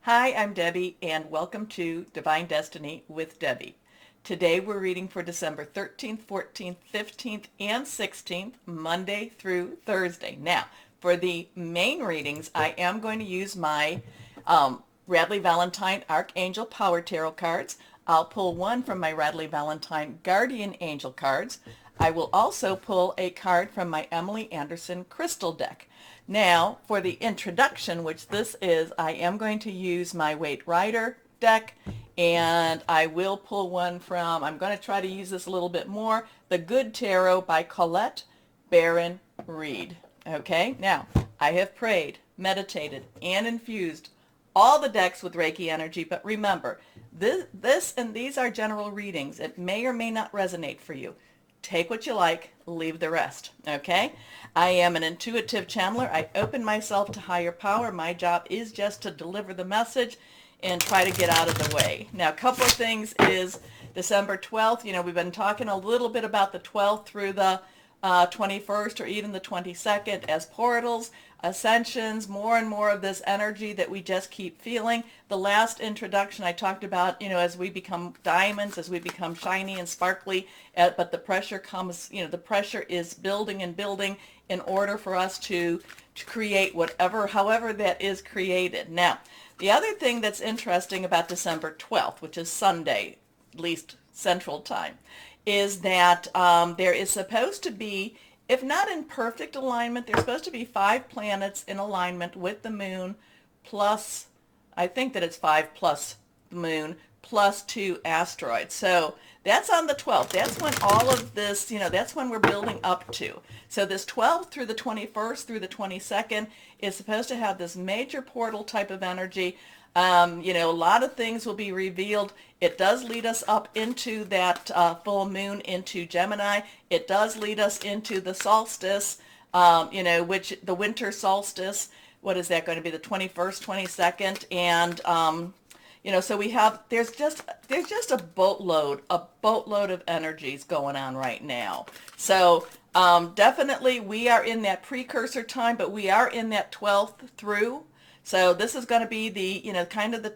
Hi, I'm Debbie, and welcome to Divine Destiny with Debbie. Today we're reading for December 13th, 14th, 15th, and 16th, Monday through Thursday. Now, for the main readings, I am going to use my Radley Valentine Archangel Power Tarot cards. I'll pull one from my Radley Valentine Guardian Angel cards. I will also pull a card from my Emily Anderson Crystal deck. Now, for the introduction, which this is, I am going to use my Wade Rider deck, and I will pull one from, I'm going to try to use this a little bit more, The Good Tarot by Colette Baron Reed. Okay, now, I have prayed, meditated, and infused all the decks with Reiki energy, but remember, this and these are general readings. It may or may not resonate for you. Take what you like, leave the rest, okay? I am an intuitive channeler. I open myself to higher power. My job is just to deliver the message and try to get out of the way. Now, a couple of things is December 12th. You know, we've been talking a little bit about the 12th through the 21st or even the 22nd as portals, ascensions, more and more of this energy that we just keep feeling. The last introduction I talked about, you know, as we become diamonds, as we become shiny and sparkly, but the pressure comes, you know, the pressure is building and building in order for us to create whatever, however that is created. Now, the other thing that's interesting about December 12th, which is Sunday, at least Central Time, is that there is supposed to be, if not in perfect alignment, there's supposed to be 5 planets in alignment with the moon plus, I think that it's 5 plus the moon plus 2 asteroids. So that's on the 12th. That's when all of this, you know, that's when we're building up to. So this 12th through the 21st through the 22nd is supposed to have this major portal type of energy. You know, a lot of things will be revealed. It does lead us up into that full moon into Gemini. It does lead us into the solstice, you know, which the winter solstice, what is that going to be, the 21st, 22nd, and you know, so we have, there's just a boatload of energies going on right now. So definitely we are in that precursor time, but we are in that 12th through. So this is going to be the, you know, kind of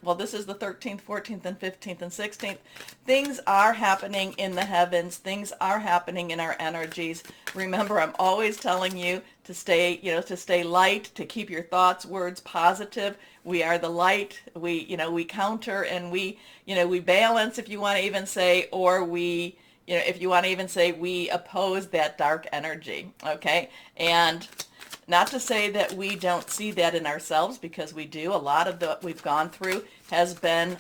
well, this is the 13th, 14th, and 15th, and 16th. Things are happening in the heavens. Things are happening in our energies. Remember, I'm always telling you to stay, you know, to stay light, to keep your thoughts, words positive. We are the light. We, you know, we counter and we, you know, we balance, if you want to even say, or we, you know, if you want to even say, we oppose that dark energy. Okay. And not to say that we don't see that in ourselves, because we do. A lot of what we've gone through has been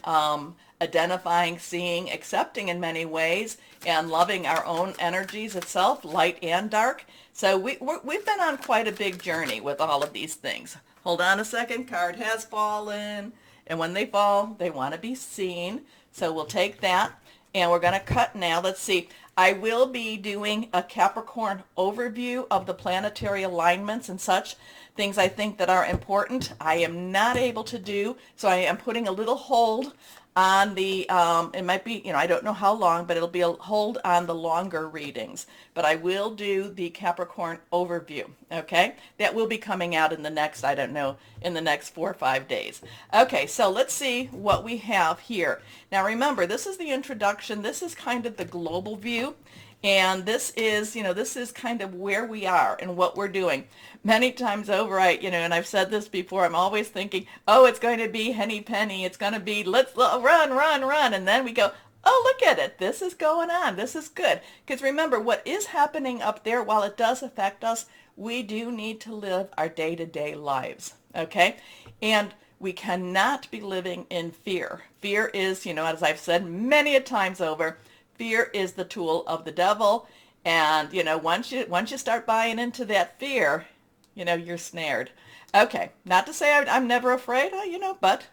identifying, seeing, accepting in many ways, and loving our own energies itself, light and dark. So we've been on quite a big journey with all of these things. Hold on a second. Card has fallen. And when they fall, they want to be seen. So we'll take that. And we're going to cut now. Let's see. I will be doing a Capricorn overview of the planetary alignments and such things I think that are important. I am not able to do, so I am putting a little hold on the, it might be, you know, I don't know how long, but it'll be a hold on the longer readings. But I will do the Capricorn overview, okay? That will be coming out in the next, I don't know, in the next 4 or 5 days. Okay, so let's see what we have here. Now remember, this is the introduction. This is kind of the global view. And this is, you know, this is kind of where we are and what we're doing. Many times over, you know, and I've said this before, I'm always thinking, oh, it's going to be henny penny. It's going to be, let's run, run, run. And then we go, oh, look at it. This is going on. This is good. Because remember, what is happening up there, while it does affect us, we do need to live our day-to-day lives. Okay? And we cannot be living in fear. Fear is, you know, as I've said many a times over, fear is the tool of the devil. And, you know, once you start buying into that fear, you know, you're snared. Okay, not to say I'm never afraid, you know, but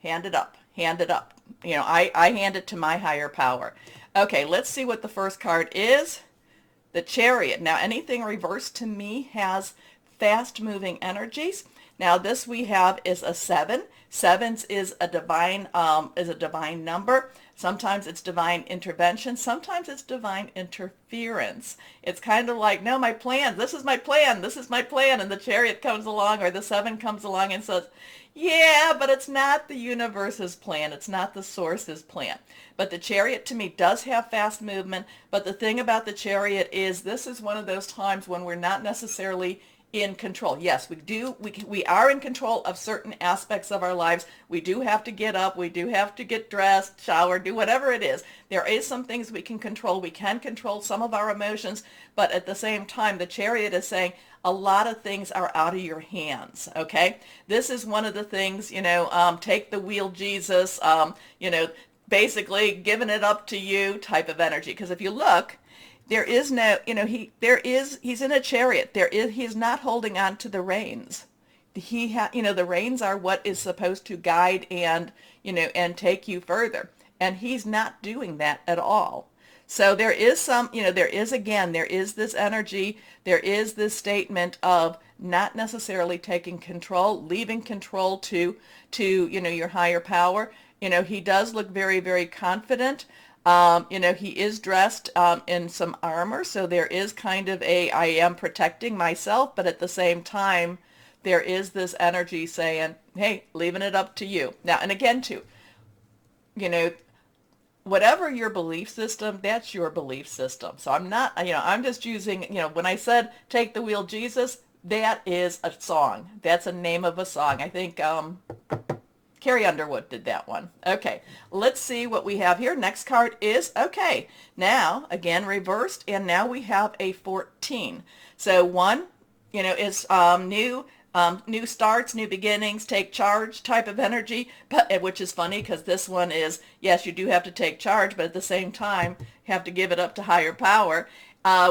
hand it up. Hand it up. You know, I hand it to my higher power. Okay, let's see what the first card is. The Chariot. Now, anything reversed to me has fast-moving energies. Now this we have is a 7. Sevens is a divine number. Sometimes it's divine intervention. Sometimes it's divine interference. It's kind of like, no, my plan, this is my plan, this is my plan. And the Chariot comes along, or the 7 comes along and says, yeah, but it's not the universe's plan. It's not the source's plan. But the Chariot to me does have fast movement. But the thing about the Chariot is this is one of those times when we're not necessarily in control. Yes, we are in control of certain aspects of our lives. We do have to get up, we do have to get dressed, shower, do whatever it is. There is some things we can control. We can control some of our emotions, but at the same time, the Chariot is saying a lot of things are out of your hands, okay? This is one of the things, take the wheel, Jesus, basically giving it up to you type of energy. Because if you look, there is no, he's in a chariot. He's not holding on to the reins. The reins are what is supposed to guide and take you further. And he's not doing that at all. So there is there is this energy, there is this statement of not necessarily taking control, leaving control to your higher power. He does look very, very confident. He is dressed in some armor, so there is kind of I am protecting myself, but at the same time, there is this energy saying, hey, leaving it up to you. Now, and again, too, whatever your belief system, that's your belief system. So I'm not, I'm just using, when I said take the wheel, Jesus, that is a song. That's a name of a song. I think, Carrie Underwood did that one. Okay, let's see what we have here. Next card is, okay, now, again, reversed, and now we have a 14. So 1, is new starts, new beginnings, take charge type of energy, but which is funny because this one is, yes, you do have to take charge, but at the same time, you have to give it up to higher power.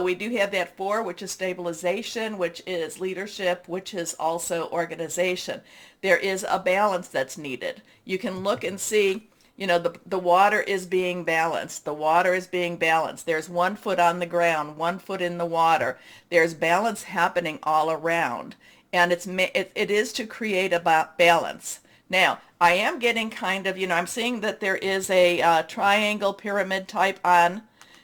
We do have that 4, which is stabilization, which is leadership, which is also organization. There is a balance that's needed. You can look and see, the water is being balanced. The water is being balanced. There's 1 foot on the ground, 1 foot in the water. There's balance happening all around. And it is to create a balance. Now, I am getting kind of, I'm seeing that there is a triangle pyramid type on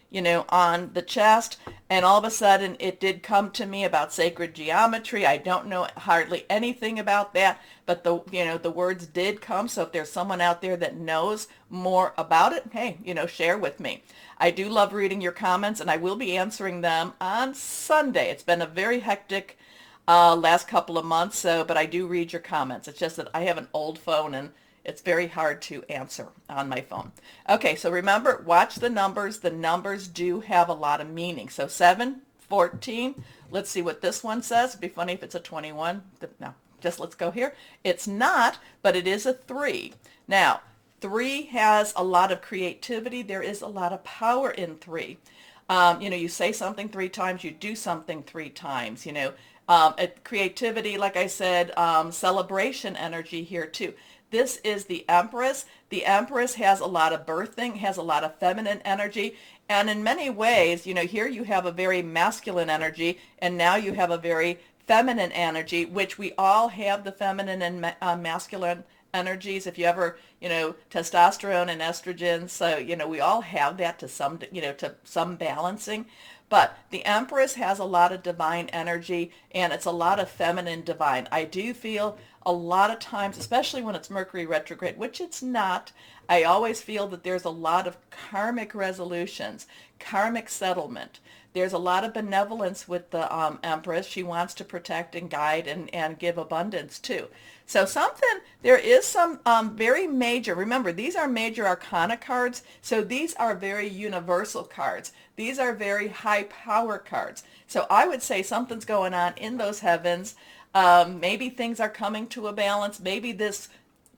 the chest, and all of a sudden it did come to me about sacred geometry. I don't know hardly anything about that, but the words did come. So if there's someone out there that knows more about it, hey, share with me. I do love reading your comments, and I will be answering them on Sunday. It's been a very hectic last couple of months, but I do read your comments. It's just that I have an old phone and it's very hard to answer on my phone. Okay, so remember, watch the numbers. The numbers do have a lot of meaning. So 7, 14. Let's see what this one says. It'd be funny if it's a 21. No, just let's go here. It's not, but it is a 3. Now, 3 has a lot of creativity. There is a lot of power in 3. You say something 3 times, you do something 3 times, creativity, like I said, celebration energy here too. This is the Empress. The Empress has a lot of birthing, has a lot of feminine energy, and in many ways, here you have a very masculine energy, and now you have a very feminine energy, which we all have the feminine and masculine energies. If you ever, testosterone and estrogen, so, we all have that to some balancing. But the Empress has a lot of divine energy, and it's a lot of feminine divine. I do feel a lot of times, especially when it's Mercury retrograde, which it's not, I always feel that there's a lot of karmic resolutions, karmic settlement. There's a lot of benevolence with the Empress. She wants to protect and guide and give abundance too. So there is some very major, remember, these are major arcana cards, so these are very universal cards. These are very high power cards. So I would say something's going on in those heavens. Maybe things are coming to a balance. Maybe this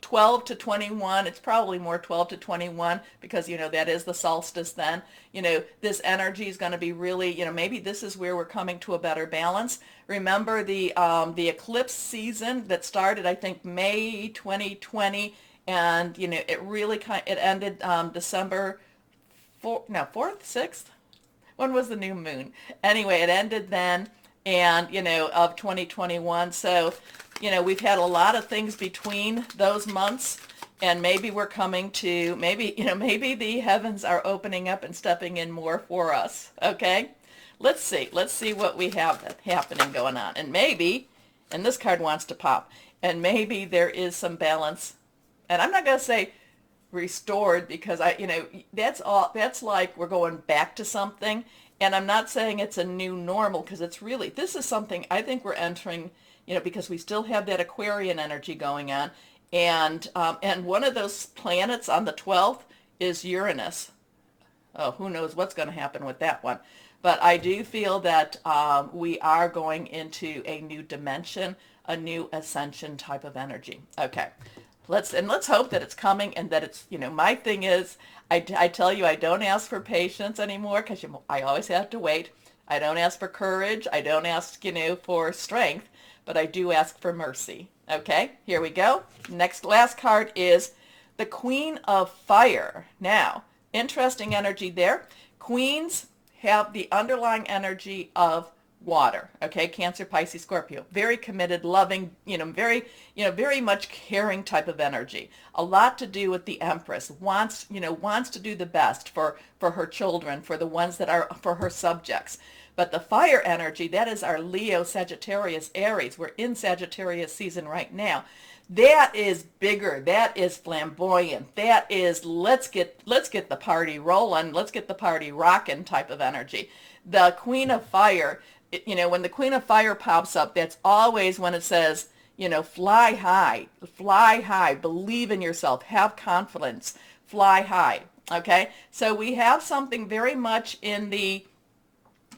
12 to 21, it's probably more 12 to 21 because, that is the solstice then. This energy is going to be really, maybe this is where we're coming to a better balance. Remember the eclipse season that started, I think, May 2020, and, it ended December 4th, 6th? When was the new moon? Anyway, it ended then, and, of 2021. So we've had a lot of things between those months, and maybe we're coming to, maybe the heavens are opening up and stepping in more for us, okay? Let's see what we have happening going on. And maybe, and this card wants to pop, and maybe there is some balance. And I'm not going to say restored, because that's like we're going back to something. And I'm not saying it's a new normal, because this is something I think we're entering, because we still have that Aquarian energy going on. And one of those planets on the 12th is Uranus. Oh, who knows what's going to happen with that one. But I do feel that we are going into a new dimension, a new ascension type of energy. Okay, let's hope that it's coming, and that it's, my thing is, I tell you, I don't ask for patience anymore, because I always have to wait. I don't ask for courage. I don't ask, for strength, but I do ask for mercy. Okay, here we go. Last card is the Queen of Fire. Now, interesting energy there. Queens have the underlying energy of water, okay? Cancer, Pisces, Scorpio. Very committed, loving, very much caring type of energy. A lot to do with the Empress. Wants to do the best for her children, for the ones that are for her subjects. But the fire energy, that is our Leo, Sagittarius, Aries. We're in Sagittarius season right now. That is bigger. That is flamboyant. That is let's get the party rolling. Let's get the party rocking type of energy. The Queen of Fire, when the Queen of Fire pops up, that's always when it says, fly high, believe in yourself, have confidence, fly high. Okay, so we have something very much in the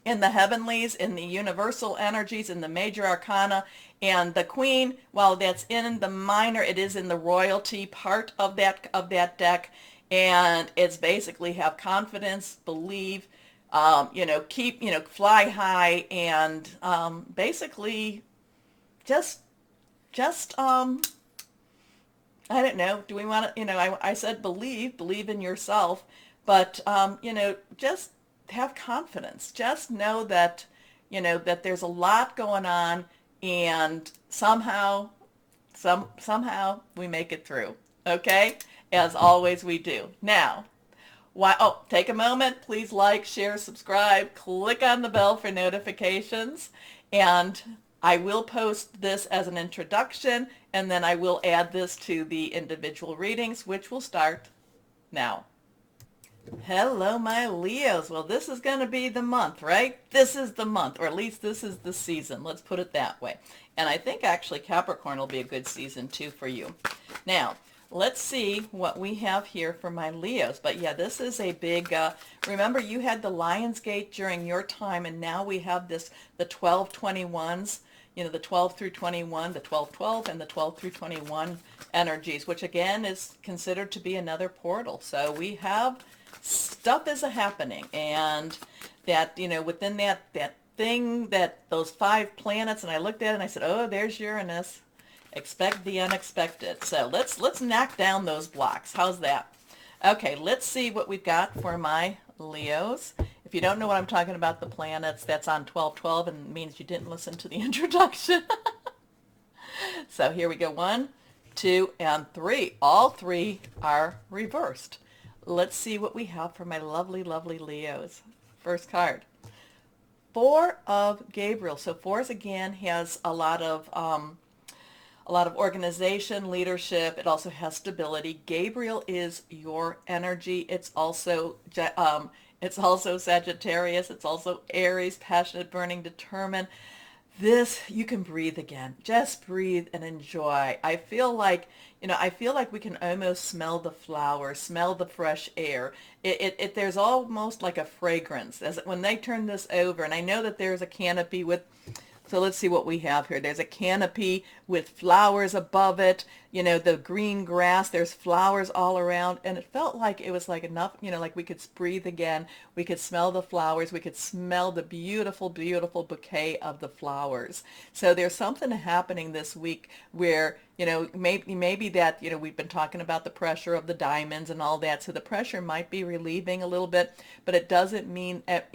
heavenlies, in the universal energies, in the major arcana. And the Queen, while that's in the minor, it is in the royalty part of that deck. And it's basically have confidence, believe, keep, fly high, and basically just I don't know, do we want to, I said believe in yourself, but, just have confidence. Just know that, that there's a lot going on, and somehow we make it through. Okay? As always we do. Now, take a moment. Please like, share, subscribe, click on the bell for notifications, and I will post this as an introduction, and then I will add this to the individual readings, which will start now. Hello, my Leos. Well, this is going to be the month, right? This is the month, or at least this is the season. Let's put it that way. And I think actually Capricorn will be a good season too for you. Now, let's see what we have here for my Leos. But yeah, this is a big, remember you had the Lionsgate during your time, and now we have the 12/21s, the 12 through 21, the 12/12, and the 12 through 21 energies, which again is considered to be another portal. So we have stuff is happening, and that, within that thing, that those 5 planets, and I looked at it and I said, oh, there's Uranus. Expect the unexpected. So let's knock down those blocks. How's that? Okay, let's see what we've got for my Leos. If you don't know what I'm talking about, the planets, that's on 12/12, and it means you didn't listen to the introduction. So here we go. 1, 2, and 3. All 3 are reversed. Let's see what we have for my lovely, lovely Leos. First card. 4 of Gabriel. So 4s again has a lot of organization, leadership. It also has stability. Gabriel is your energy. It's also Sagittarius. It's also Aries, passionate, burning, determined. This, you can breathe again. Just breathe and enjoy. I feel like we can almost smell the flowers, smell the fresh air. There's almost like a fragrance when they turn this over. And I know that there's a canopy with, so let's see what we have here. There's a canopy with flowers above it, the green grass, there's flowers all around, and it felt like it was like enough, like we could breathe again. We could smell the flowers. We could smell the beautiful, beautiful bouquet of the flowers. So there's something happening this week where, maybe that, we've been talking about the pressure of the diamonds and all that, so the pressure might be relieving a little bit, but it doesn't mean, that,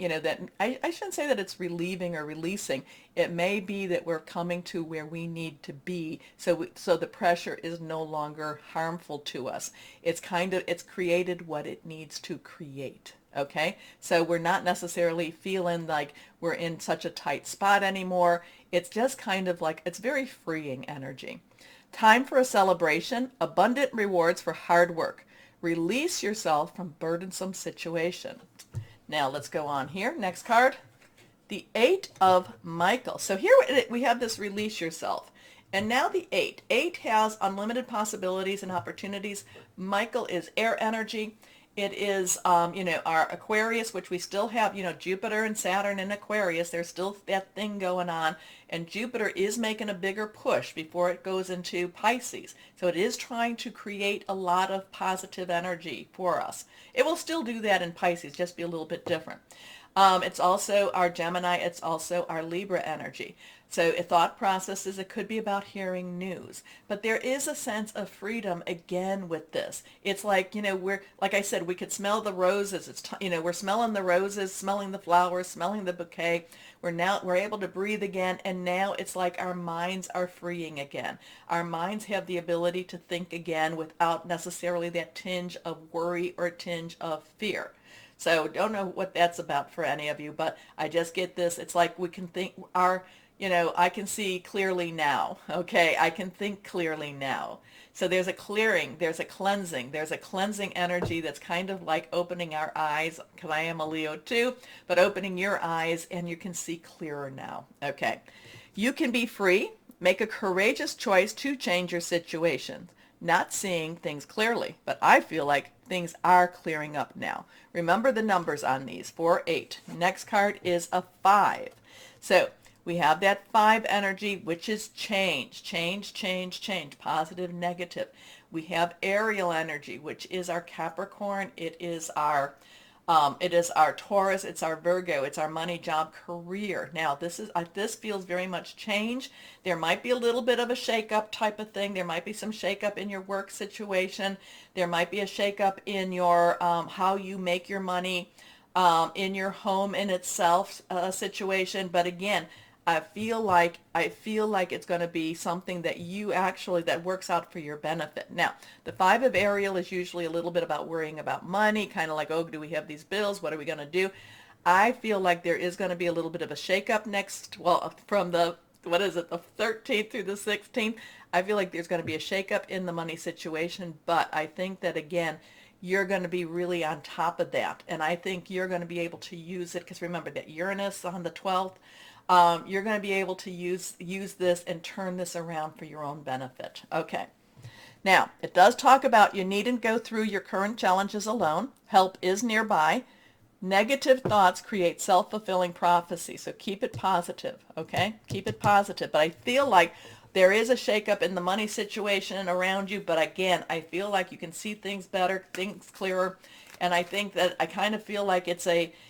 I shouldn't say that it's relieving or releasing. It may be that we're coming to where we need to be, so the pressure is no longer harmful to us. It's created what it needs to create. Okay, so we're not necessarily feeling like we're in such a tight spot anymore. It's just kind of like, it's very freeing energy. Time for a celebration, abundant rewards for hard work. Release yourself from burdensome situation. Now let's go on here. Next card, the Eight of Michael. So here we have this release yourself. And now the Eight. Eight has unlimited possibilities and opportunities. Michael is air energy. It is, our Aquarius, which we still have, Jupiter and Saturn in Aquarius. There's still that thing going on. And Jupiter is making a bigger push before it goes into Pisces. So it is trying to create a lot of positive energy for us. It will still do that in Pisces, just be a little bit different. It's also our Gemini. It's also our Libra energy. So thought processes, it could be about hearing news. But there is a sense of freedom again with this. It's like, like I said, we could smell the roses. We're smelling the roses, smelling the flowers, smelling the bouquet. We're able to breathe again. And now it's like our minds are freeing again. Our minds have the ability to think again without necessarily that tinge of worry or tinge of fear. So don't know what that's about for any of you, but I just get this. It's like we can think I can see clearly now. Okay, I can think clearly now. So there's a clearing, there's a cleansing energy that's kind of like opening our eyes, because I am a Leo too, but opening your eyes and you can see clearer now. Okay, you can be free. Make a courageous choice to change your situation. Not seeing things clearly, but I feel like things are clearing up now. Remember the numbers on these, 4, 8. Next card is a 5. So we have that 5 energy, which is change, positive, negative. We have aerial energy, which is our Capricorn. It is our Taurus. It's our Virgo. It's our money, job, career. Now, this feels very much change. There might be a little bit of a shake-up type of thing. There might be some shake-up in your work situation. There might be a shake-up in your how you make your money, in your home in itself situation. But again, I feel like it's going to be something that that works out for your benefit. Now, the 5 of Ariel is usually a little bit about worrying about money, kind of like, oh, do we have these bills? What are we going to do? I feel like there is going to be a little bit of a shakeup from the 13th through the 16th. I feel like there's going to be a shakeup in the money situation, but I think that, again, you're going to be really on top of that. And I think you're going to be able to use it, because remember that Uranus on the 12th, you're going to be able to use this and turn this around for your own benefit. Okay. Now, it does talk about you needn't go through your current challenges alone. Help is nearby. Negative thoughts create self-fulfilling prophecy. So keep it positive. Okay. Keep it positive. But I feel like there is a shakeup in the money situation around you. But again, I feel like you can see things better, things clearer. And I think that I kind of feel like it's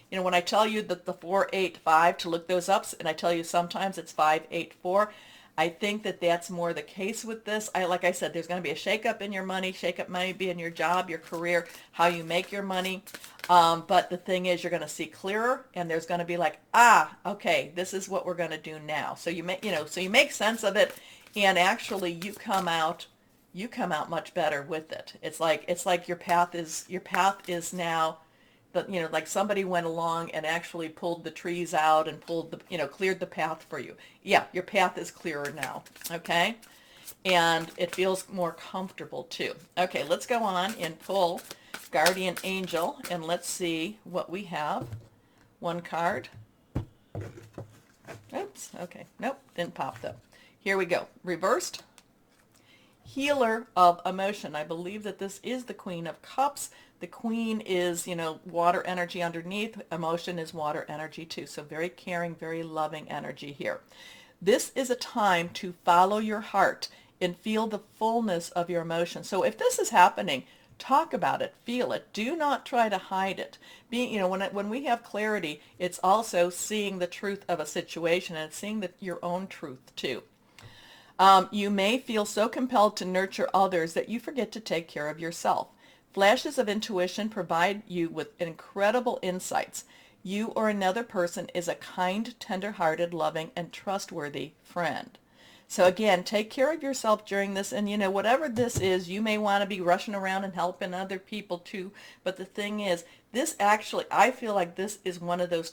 when I tell you that the 485 to look those up, and I tell you sometimes it's 584, I think that that's more the case with this. Like I said, there's going to be a shakeup in your money. Shakeup might be in your job, your career, how you make your money. But the thing is, you're going to see clearer, and there's going to be like, okay, this is what we're going to do now. So you make sense of it, and actually you come out much better with it. It's like your path is now, like somebody went along and actually pulled the trees out and cleared the path for you. Yeah, your path is clearer now. Okay. And it feels more comfortable too. Okay, let's go on and pull Guardian Angel, and let's see what we have. One card. Oops. Okay. Nope. Didn't pop though. Here we go. Reversed. Healer of emotion. I believe that this is the Queen of Cups. The Queen is, water energy underneath. Emotion is water energy too. So very caring, very loving energy here. This is a time to follow your heart and feel the fullness of your emotion. So if this is happening, talk about it, feel it. Do not try to hide it. When we have clarity, it's also seeing the truth of a situation, and it's seeing your own truth too. You may feel so compelled to nurture others that you forget to take care of yourself. Flashes of intuition provide you with incredible insights. You or another person is a kind, tender-hearted, loving, and trustworthy friend. So again, take care of yourself during this, and whatever this is, you may want to be rushing around and helping other people too. But the thing is, this actually, I feel like this is one of those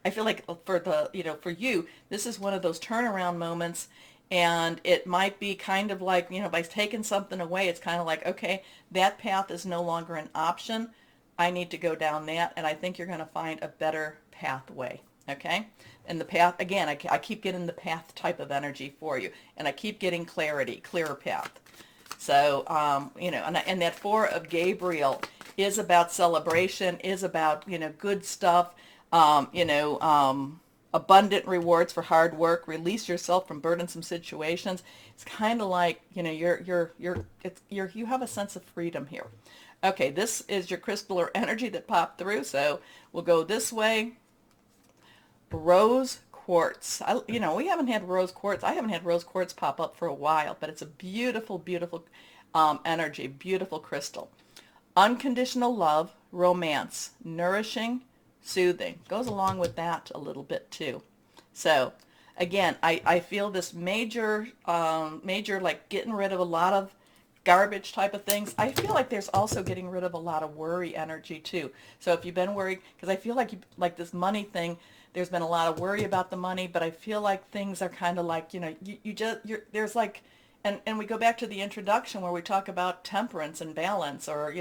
I feel like for you, this is one of those turnaround moments. And it might be kind of like, by taking something away, it's kind of like, okay, that path is no longer an option. I need to go down that, and I think you're going to find a better pathway. Okay? And the path, again, I keep getting the path type of energy for you, and I keep getting clarity, clearer path. So, and that Four of Gabriel is about celebration, is about, good stuff, abundant rewards for hard work, release yourself from burdensome situations. It's kind of like, you have a sense of freedom here. Okay, this is your crystal or energy that popped through, so we'll go this way. Rose quartz. We haven't had rose quartz. I haven't had rose quartz pop up for a while, but it's a beautiful, beautiful energy, beautiful crystal. Unconditional love, romance, nourishing, soothing. Goes along with that a little bit too. So again, I feel this major like getting rid of a lot of garbage type of things. I feel like there's also getting rid of a lot of worry energy too. So if you've been worried, because I feel like this money thing, there's been a lot of worry about the money, but I feel like things are kind of like, there's like, and we go back to the introduction where we talk about temperance and balance, or,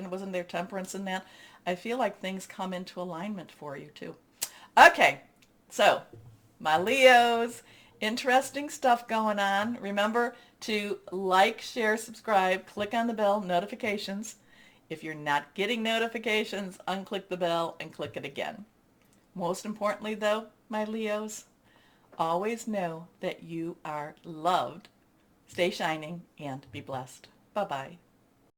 wasn't there temperance in that? I feel like things come into alignment for you too. Okay, so my Leos, interesting stuff going on. Remember to like, share, subscribe, click on the bell, notifications. If you're not getting notifications, unclick the bell and click it again. Most importantly though, my Leos, always know that you are loved. Stay shining and be blessed. Bye-bye.